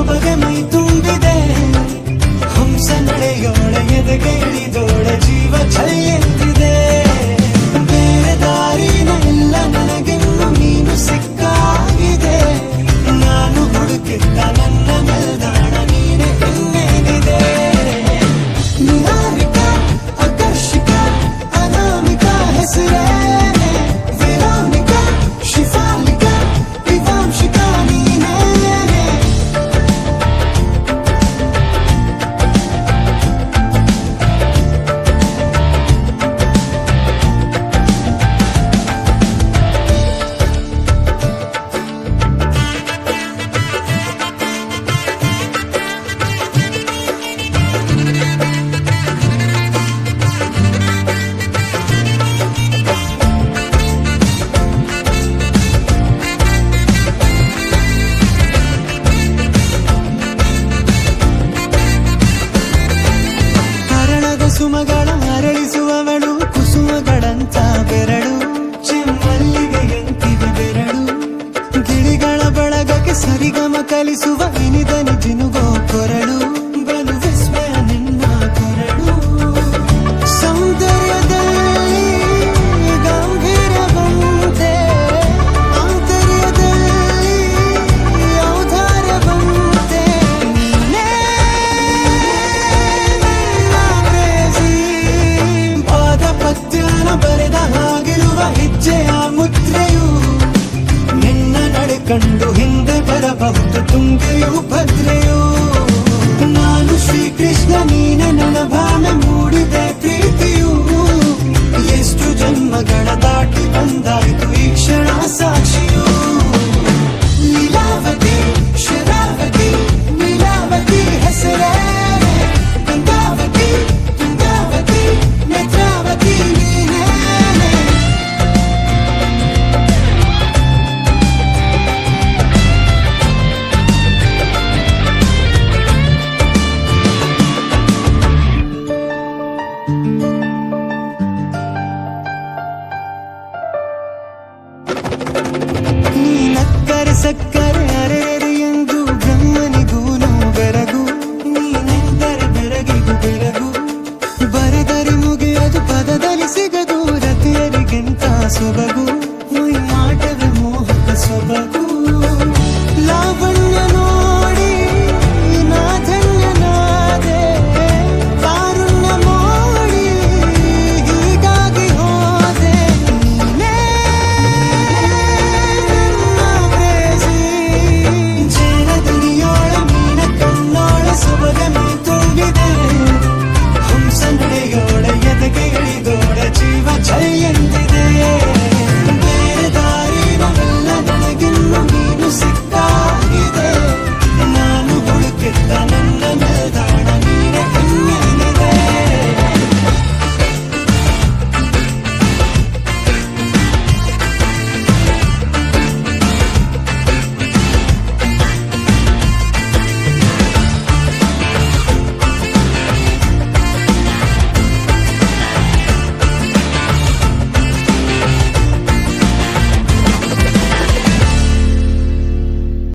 ಸೊಬಗೆ ಮೈ ತುಂಬಿದೆ ಹಂಸ ನಡೆಯೋಳೆ ಎದೆಗೆ ಇಳಿದೋಳೆ ಜೀವ ಛೈ ಎಂದಿದೆ ಬೇರೆ ದಾರಿನ ಇಲ್ಲ ನನಗಿನ್ನು ನೀನು ಸಿಕ್ಕಾಗಿದೆ ನಾನು ಹುಡುಕಿದ್ದ ನನ್ನ ನಿಲ್ದಾಣ ನೀನೆ ಇನ್ನೇನಿದೆ ನಿಹಾರಿಕ ಆಕರ್ಷಿಕ ಅನಾಮಿಕ ಹೆಸರೇ ವೆರೋನಿಕ ಶಿಫಾಲಿಕ ವಿವಾಂಶಿಕ ನೀನೇ ಸುಮಗಳ ಅರಳಿಸುವವಳು ಕುಸುಮಗಳಂತ ಬೆರಳು ಚೆಮ್ಮಲ್ಲಿಗೆಯಂತಿವೆ ಬೆರಳು ಗಿಳಿಗಳ ಬಳಗಕ್ಕೆ ಸರಿಗಮ ಕಲಿಸುವ ಇನಿದನಿ ಜಿನುಗೋ ಕೊರಳು ಬಲು ವಿಸ್ಮಯ ನಿನ್ನ ಕೊರಳು ಸೌಂದರ್ಯದಲ್ಲಿ ಗಂಭೀರವಂತೆ ಆಂತರ್ಯದಲ್ಲಿ ಔದಾರ್ಯವಂತೆ ನೀನೇ ಪದ್ಯನ ಬರೆದ ಹಾಗಿರುವ ಹೆಜ್ಜೆಯ ಮುದ್ರೆಯು ನಿನ್ನ ನಡೆ ಕಂಡು ಹಿಂದೆ ಬರಬಹುದು ತುಂಗೆಯು ಭದ್ರೆಯು ನಾನು ಶ್ರೀಕೃಷ್ಣ ನೀನೆ ನನ್ನ ಭಾವನೆ ಮೂಡಿದೆ ಪ್ರೀತಿಯು ಎಷ್ಟು ಜನ್ಮಗಳ ದಾಟಿ ಬಂದಾಯಿತು ಈ ಕ್ಷಣ ಸಾಕ್ಷಿ